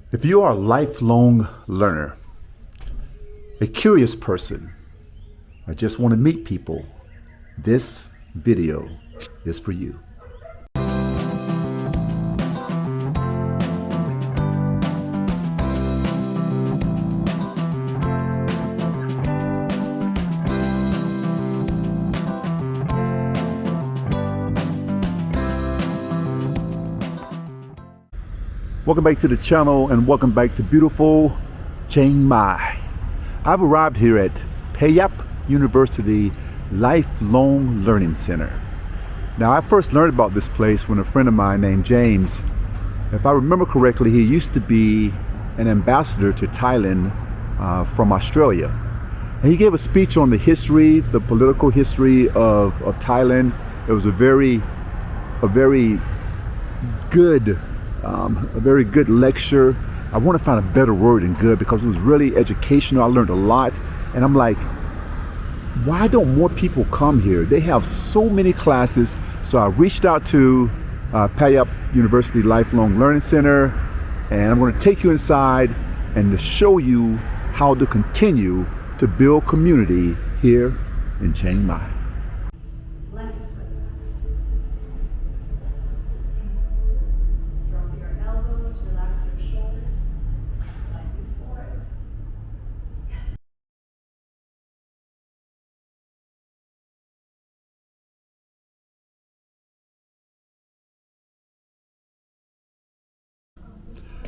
If you are a lifelong learner, a curious person, I just want to meet people, this video is for you. Welcome back to the channel and welcome back to beautiful Chiang Mai. I've arrived here at Payap University Lifelong Learning Center. Now, I first learned about this place when a friend of mine named James, if I remember correctly, he used to be an ambassador to Thailand from Australia. And he gave a speech on the history, the political history of Thailand. It was a very good lecture. I want to find a better word than good because it was really educational. I learned a lot. And I'm like, why don't more people come here? They have so many classes. So I reached out to Payap University Lifelong Learning Center, and I'm going to take you inside and to show you how to continue to build community here in Chiang Mai.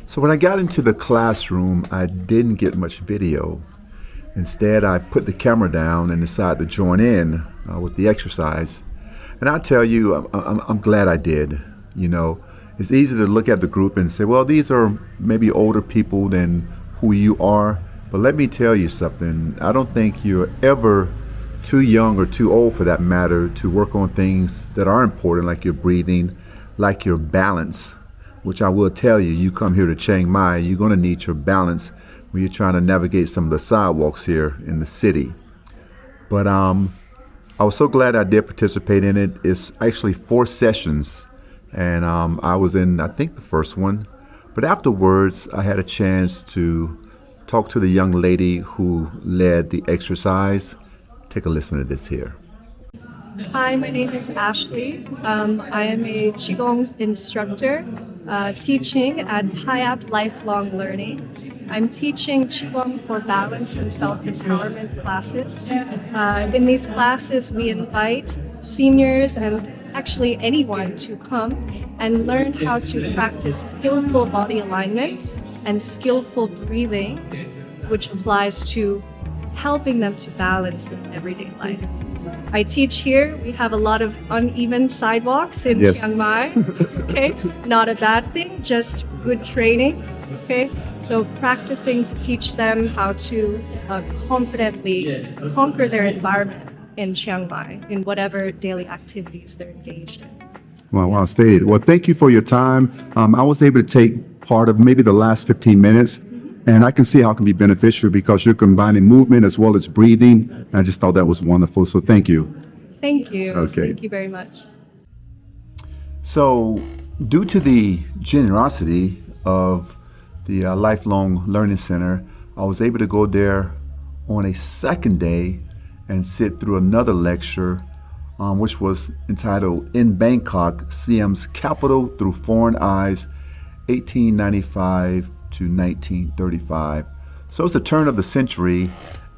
So when I got into the classroom, I didn't get much video. Instead, I put the camera down and decided to join in with the exercise. And I tell you, I'm glad I did. You know, it's easy to look at the group and say, well, these are maybe older people than who you are. But let me tell you something. I don't think you're ever too young or too old, for that matter, to work on things that are important, like your breathing, like your balance. Which I will tell you, you come here to Chiang Mai, you're going to need your balance when you're trying to navigate some of the sidewalks here in the city. But I was so glad I did participate in it. It's actually 4 sessions, and I was in, I think, the first one. But afterwards, I had a chance to talk to the young lady who led the exercise. Take a listen to this here. Hi, my name is Ashley. I am a Qigong instructor teaching at Payap Lifelong Learning. I'm teaching Qigong for balance and self-empowerment classes. In these classes, we invite seniors and actually anyone to come and learn how to practice skillful body alignment and skillful breathing, which applies to helping them to balance in everyday life. I teach here. We have a lot of uneven sidewalks in Chiang Mai. Okay, not a bad thing, just good training. Okay, so practicing to teach them how to confidently conquer their environment in Chiang Mai in whatever daily activities they're engaged in. Well stated. Well, thank you for your time. I was able to take part of maybe the last 15 minutes. And I can see how it can be beneficial because you're combining movement as well as breathing. And I just thought that was wonderful. So thank you. Thank you. Okay. Thank you very much. So due to the generosity of the Lifelong Learning Center, I was able to go there on a second day and sit through another lecture, which was entitled In Bangkok, Siam's Capital Through Foreign Eyes, 1895 to 1935. So it's the turn of the century,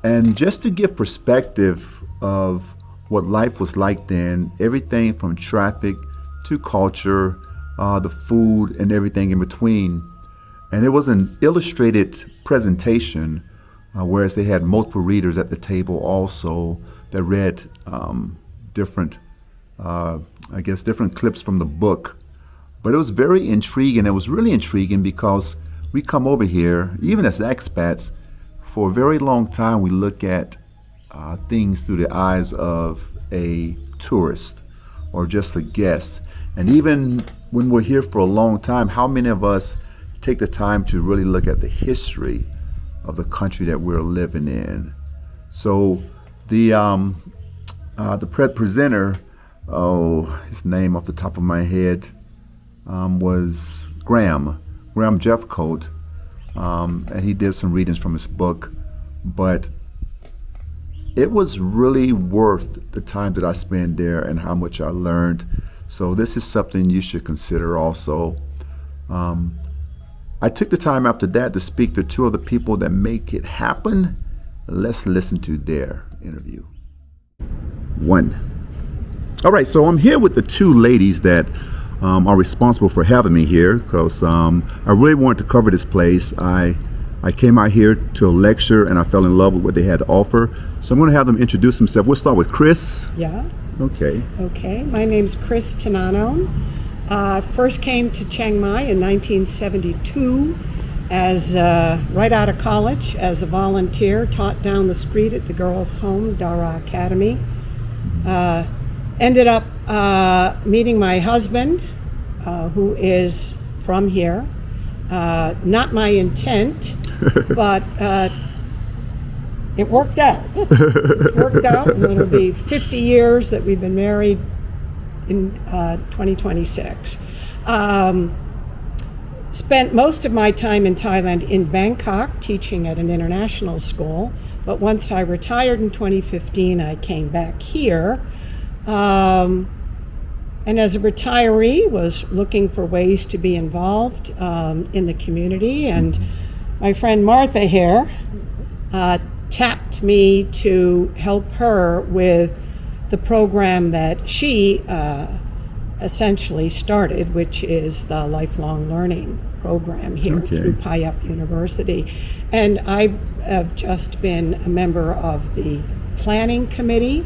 and just to give perspective of what life was like then, everything from traffic to culture, the food and everything in between. And it was an illustrated presentation, whereas they had multiple readers at the table also that read different clips from the book. But it was very intriguing. It was really intriguing because we come over here, even as expats, for a very long time we look at things through the eyes of a tourist or just a guest. And even when we're here for a long time, how many of us take the time to really look at the history of the country that we're living in? So the presenter, his name off the top of my head, was Graham Jeffcoat, and he did some readings from his book, but it was really worth the time that I spent there and how much I learned. So this is something you should consider also. I took the time after that to speak to two of the people that make it happen. Let's listen to their interview. One. All right, so I'm here with the two ladies that are responsible for having me here, because I really wanted to cover this place. I came out here to a lecture and I fell in love with what they had to offer. So I'm going to have them introduce themselves. We'll start with Chris. Yeah. Okay. Okay. My name's Chris Tanano. First came to Chiang Mai in 1972 as right out of college as a volunteer. Taught down the street at the girls' home, Dara Academy. Ended up meeting my husband, who is from here. Not my intent, but it worked out. It worked out, and it'll be 50 years that we've been married in 2026. Spent most of my time in Thailand in Bangkok teaching at an international school, but once I retired in 2015, I came back here. And as a retiree, was looking for ways to be involved in the community. And my friend Martha here tapped me to help her with the program that she essentially started, which is the lifelong learning program here through Payap University. And I have just been a member of the planning committee.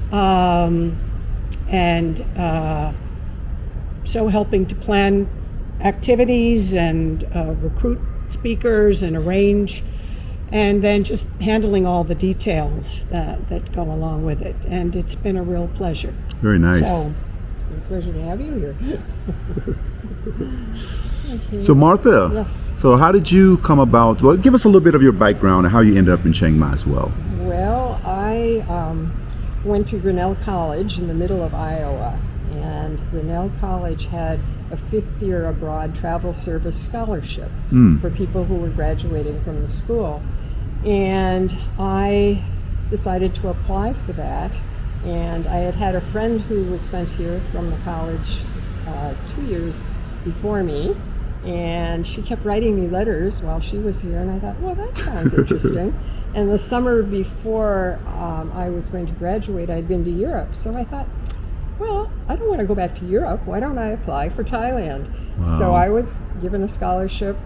So helping to plan activities and recruit speakers and arrange, and then just handling all the details that go along with it. And it's been a real pleasure. Very nice. So it's been a pleasure to have you here. Okay. So Martha, yes. So how did you come about? Well, give us a little bit of your background and how you ended up in Chiang Mai as well. Well, I went to Grinnell College in the middle of Iowa, and Grinnell College had a fifth-year abroad travel service scholarship for people who were graduating from the school. And I decided to apply for that, and I had a friend who was sent here from the college 2 years before me, and she kept writing me letters while she was here, and I thought, well, that sounds interesting. And the summer before I was going to graduate, I'd been to Europe, so I thought, well, I don't want to go back to Europe. Why don't I apply for Thailand? Wow. So I was given a scholarship.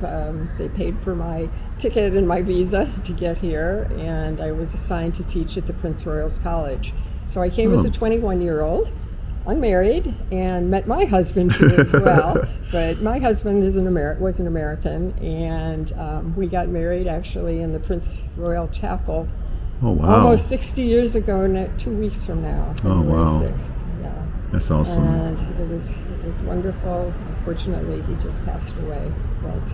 They paid for my ticket and my visa to get here, and I was assigned to teach at the Prince Royal's College. So I came as a 21-year-old, unmarried, and met my husband here as well. But my husband was an American, and we got married actually in the Prince Royal Chapel. Oh wow! Almost 60 years ago, 2 weeks from now, February 6th. Yeah. That's awesome. And it was wonderful. Unfortunately, he just passed away, but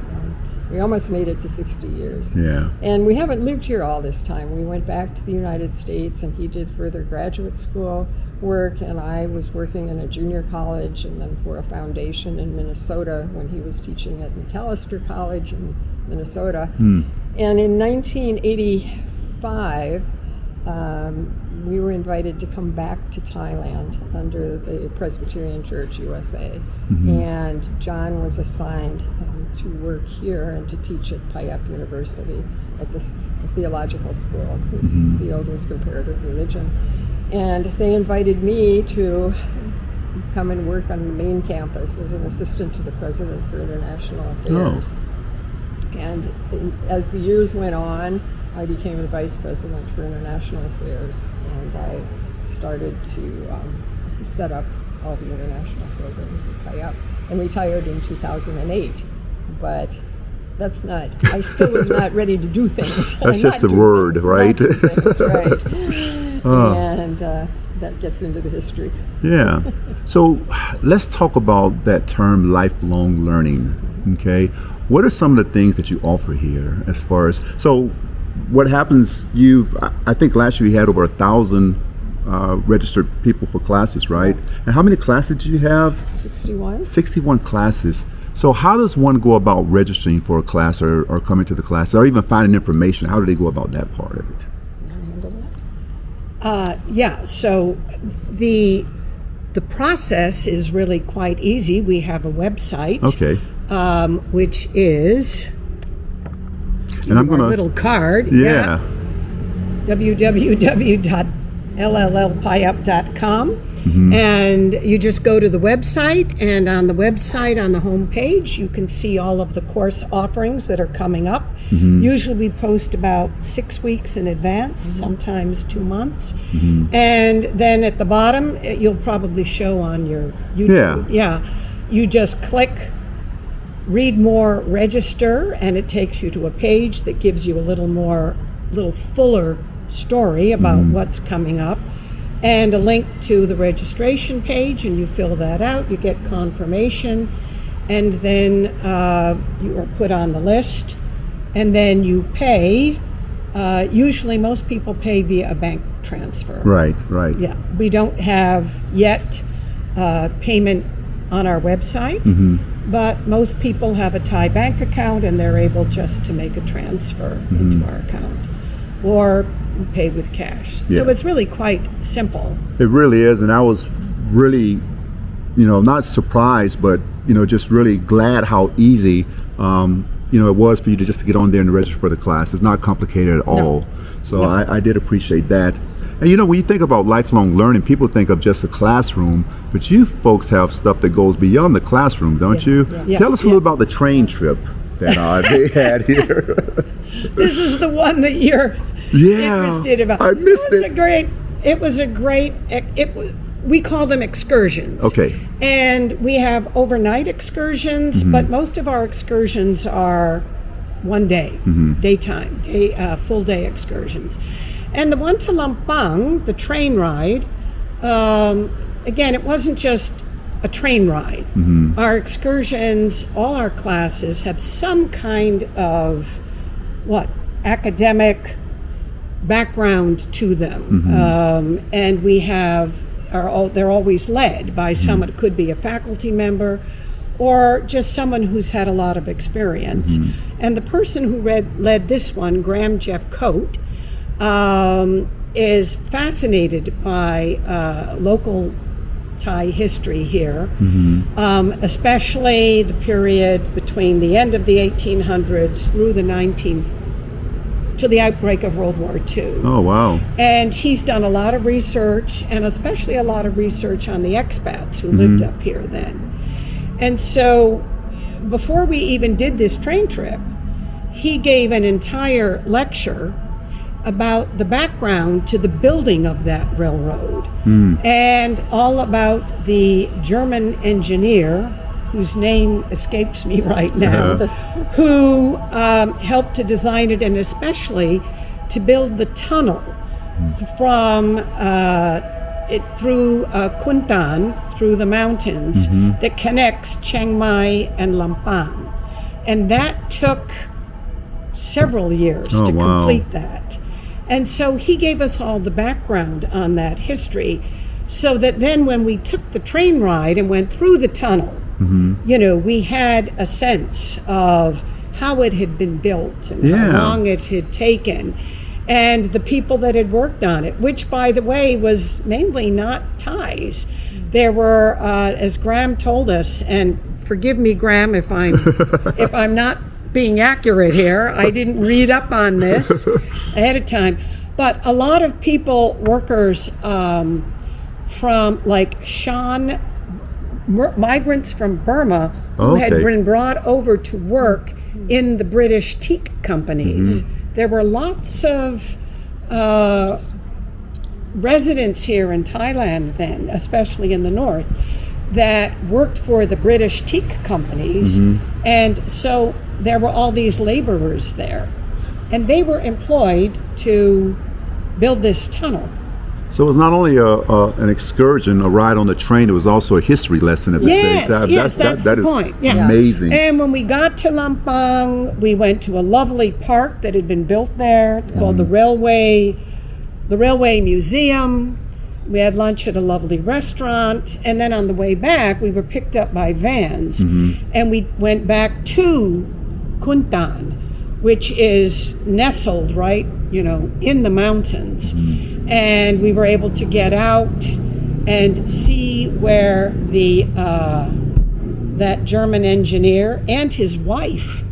we almost made it to 60 years. Yeah. And we haven't lived here all this time. We went back to the United States, and he did further graduate school work, and I was working in a junior college and then for a foundation in Minnesota when he was teaching at McAllister College in Minnesota. And in 1985, we were invited to come back to Thailand under the Presbyterian Church USA, and John was assigned to work here and to teach at Payap University at the theological school. His field was comparative religion, and they invited me to come and work on the main campus as an assistant to the president for international affairs. And as the years went on, I became the vice president for international affairs, and I started to set up all the international programs at Payap, and retired in 2008. But that's not, I still was not ready to do things. That's just the word, right? That's right. And that gets into the history. Yeah. So let's talk about that term, lifelong learning. Okay. What are some of the things that you offer here as far as, so what happens, I think last year you had over 1,000 registered people for classes, right? And how many classes did you have? 61. 61 classes. So how does one go about registering for a class or coming to the class or even finding information? How do they go about that part of it? Yeah, so the process is really quite easy. We have a website, Okay. Which is And I'm going to... little card. Yeah. www.lllpayap.com. And you just go to the website, and on the website, on the home page, you can see all of the course offerings that are coming up. Usually we post about 6 weeks in advance, sometimes 2 months. And then at the bottom, you'll probably show on your YouTube. Yeah. You just click read more, register, and it takes you to a page that gives you a little fuller story about what's coming up, and a link to the registration page, and you fill that out, you get confirmation, and then you are put on the list, and then you pay. Usually most people pay via a bank transfer. Right. Yeah, we don't have yet payment on our website, but most people have a Thai bank account and they're able just to make a transfer into our account or pay with cash. Yeah. So it's really quite simple. It really is, and I was really, not surprised, but just really glad how easy, it was for you to just get on there and register for the class. It's not complicated at all. So I did appreciate that. And when you think about lifelong learning, people think of just a classroom, but you folks have stuff that goes beyond the classroom, don't you? Yeah. Tell us a little about the train trip that they had here. This is the one that you're interested about. I missed it. We call them excursions. Okay. And we have overnight excursions, but most of our excursions are one day, daytime, full day excursions. And the one to Lampang, the train ride, again, it wasn't just a train ride. Our excursions, all our classes have some kind of academic background to them. And we they're always led by someone. It could be a faculty member or just someone who's had a lot of experience. And the person who led this one, Graham Jeff Coate, is fascinated by local Thai history here, especially the period between the end of the 1800s through to the outbreak of World War II. Oh, wow. And he's done a lot of research, and especially a lot of research on the expats who lived up here then. And so before we even did this train trip, he gave an entire lecture about the background to the building of that railroad, and all about the German engineer, whose name escapes me right now, who helped to design it, and especially to build the tunnel from through Kuntan, through the mountains, that connects Chiang Mai and Lampang. And that took several years to complete that. And so he gave us all the background on that history, so that then when we took the train ride and went through the tunnel, we had a sense of how it had been built and how long it had taken, and the people that had worked on it, which, by the way, was mainly not Thais. There were, as Graham told us, and forgive me, Graham, if I'm not being accurate here, I didn't read up on this ahead of time, but a lot of workers from like Shan, migrants from Burma who had been brought over to work in the British teak companies. There were lots of residents here in Thailand then, especially in the north, that worked for the British teak companies, and so there were all these laborers there, and they were employed to build this tunnel. So it was not only an excursion, a ride on the train, it was also a history lesson at the same time. Yes, that's the point. Yeah. Amazing. And when we got to Lampang, we went to a lovely park that had been built there called the Railway Museum. We had lunch at a lovely restaurant, and then on the way back, we were picked up by vans, and we went back to Kuntan, which is nestled right, in the mountains. And we were able to get out and see where that German engineer and his wife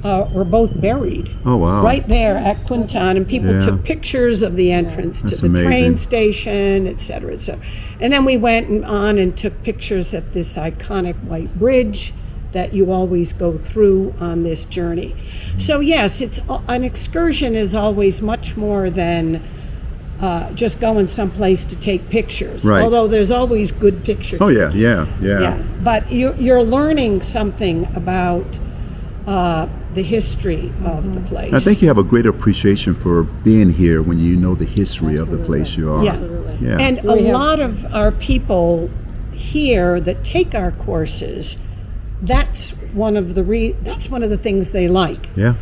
were both buried. Oh, wow. Right there at Kuntan, and people took pictures of the entrance That's to the train amazing. station, et cetera, et cetera. And then we went on and took pictures at this iconic white bridge that you always go through on this journey. So yes, an excursion is always much more than just going someplace to take pictures. Right. Although there's always good pictures. Oh, yeah. But you're learning something about the history of the place. I think you have a great appreciation for being here when you know the history of the place you are. Yeah. Absolutely. Yeah. And a lot of our people here that take our courses, that's one of the things they like. Yeah.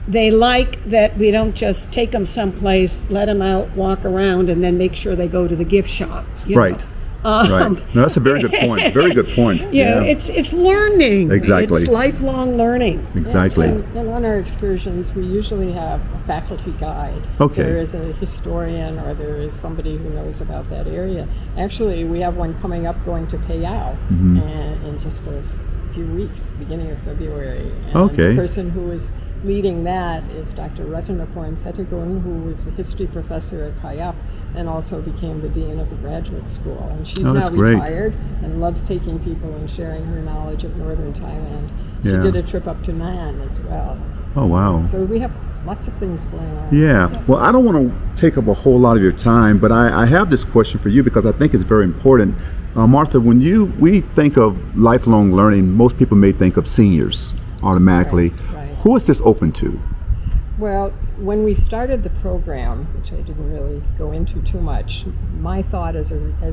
They like that we don't just take them someplace, let them out, walk around, and then make sure they go to the gift shop. Right. Right. No, that's a very good point. Very good point. It's learning. Exactly. It's lifelong learning. Exactly. And on our excursions, we usually have a faculty guide. Okay. There is a historian or there is somebody who knows about that area. Actually, we have one coming up going to Payap in just a few weeks, beginning of February. And Okay. the person who is leading that is Dr. Ratanaporn Setagun, who was a history professor at Payap and also became the dean of the graduate school. And she's that's now great. retired and loves taking people and sharing her knowledge of northern Thailand. She Yeah. did a trip up to Man as well. Oh, wow. So we have lots of things going on. Yeah. Well, I don't want to take up a whole lot of your time, but I have this question for you because I think it's very important. Martha, when we think of lifelong learning, most people may think of seniors automatically. Right. Who is this open to? Well, when we started the program, which I didn't really go into too much, my thought as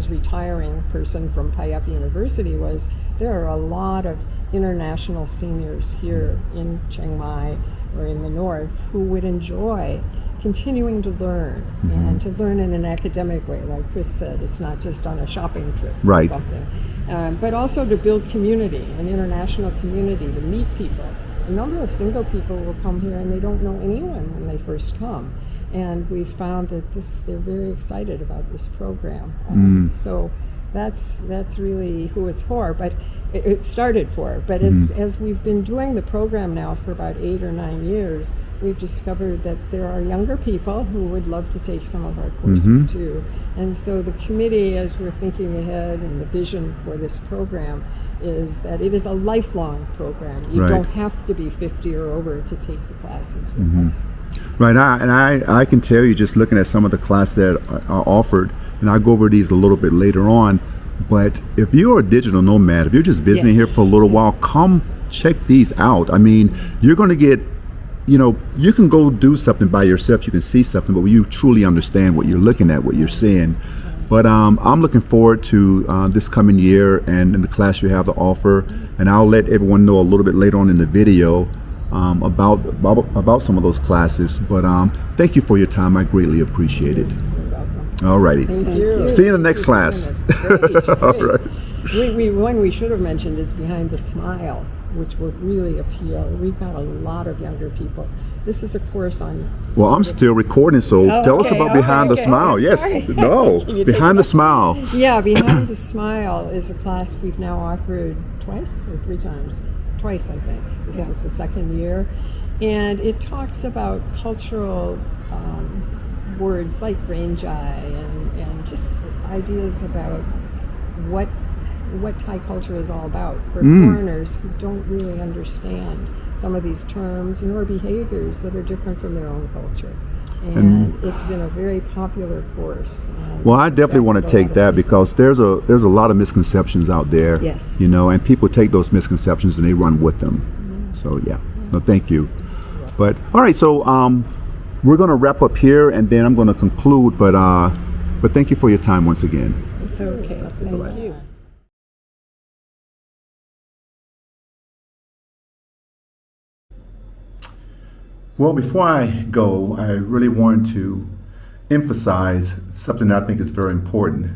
retiring person from Payap University was there are a lot of international seniors here in Chiang Mai or in the north who would enjoy continuing to learn and to learn in an academic way. Like Chris said, it's not just on a shopping trip Right. or something, but also to build community, an international community, to meet people. A number of single people will come here and they don't know anyone when they first come. And we found that they're very excited about this program. So that's really who it's for, but it started for. But as we've been doing the program now for about 8 or 9 years, we've discovered that there are younger people who would love to take some of our courses too. And so the committee, as we're thinking ahead, and the vision for this program is that it is a lifelong program. You Right. don't have to be 50 or over to take the classes with us. Right. I can tell you just looking at some of the classes that are offered, and I'll go over these a little bit later on, but if you're a digital nomad, if you're just visiting here for a little while, come check these out. I mean, you're going to get, you can go do something by yourself, you can see something, but when you truly understand what you're looking at, what you're seeing. But I'm looking forward to this coming year and in the class you have to offer, and I'll let everyone know a little bit later on in the video about some of those classes. But thank you for your time. I greatly appreciate it. You're welcome. All righty. Thank you. See you in the next class. Great, All great. right. One we should have mentioned is Behind the Smile, which would really appeal. We've got a lot of younger people. This is a course on... Well, I'm still recording, so tell us about Behind the Smile. Yes. No. You take Behind the Smile. Yeah, Behind the Smile is a class we've now offered twice or 3 times. Twice, I think. This was the second year. And it talks about cultural words like Ranjai and just ideas about what Thai culture is all about for foreigners who don't really understand some of these terms nor behaviors that are different from their own culture. And it's been a very popular course. Well, I definitely want to take that because there's a lot of misconceptions out there. Yes. And people take those misconceptions and they run with them. So yeah. No, thank you. But all right, so we're going to wrap up here and then I'm going to conclude. But thank you for your time once again. Okay, thank you. Well, before I go, I really wanted to emphasize something that I think is very important.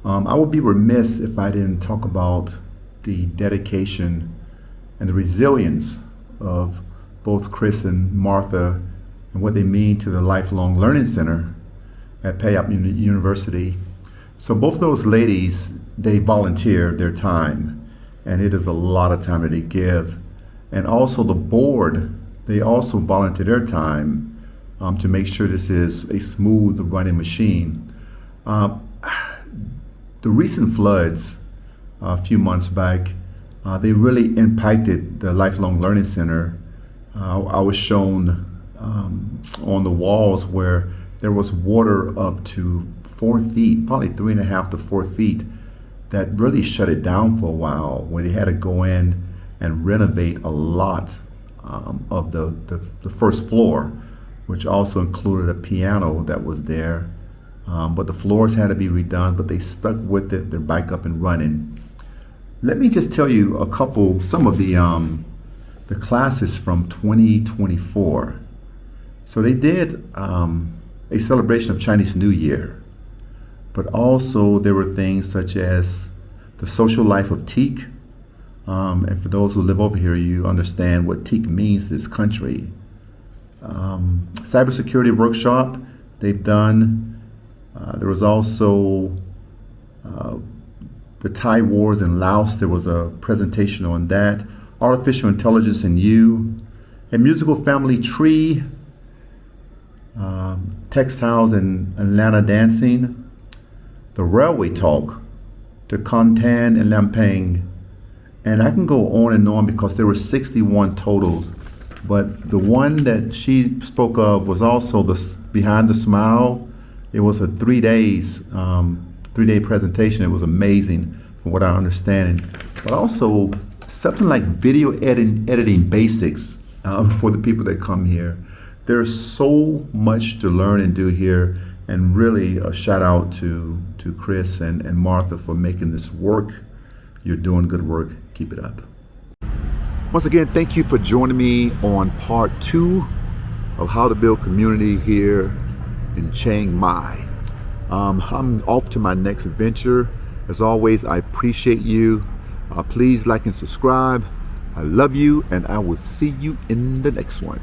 I would be remiss if I didn't talk about the dedication and the resilience of both Chris and Martha and what they mean to the Lifelong Learning Center at Payap University. So both those ladies, they volunteer their time, and it is a lot of time that they give. And also the board, they also volunteer their time to make sure this is a smooth running machine. The recent floods a few months back, they really impacted the Lifelong Learning Center. I was shown on the walls where there was water up to 4 feet, probably 3.5 to 4 feet, that really shut it down for a while, where they had to go in and renovate a lot of the first floor, which also included a piano that was there. But the floors had to be redone, but they stuck with it. They're back up and running. Let me just tell you some of the classes from 2024. So they did a celebration of Chinese New Year, but also there were things such as the social life of teak. And for those who live over here, you understand what teak means to this country. Cybersecurity workshop they've done. There was also the Thai wars in Laos. There was a presentation on that. Artificial intelligence in you. A musical family tree. Textiles and Atlanta dancing. The railway talk to Kontan and Lampang. And I can go on and on because there were 61 totals. But the one that she spoke of was also the Behind the Smile. It was a 3 days, 3-day presentation. It was amazing from what I understand. But also something like video editing basics for the people that come here. There's so much to learn and do here. And really a shout out to Chris and Martha for making this work. You're doing good work. Keep it up. Once again, thank you for joining me on part 2 of how to build community here in Chiang Mai. I'm off to my next venture. As always, I appreciate you. Please like and subscribe. I love you, and I will see you in the next one.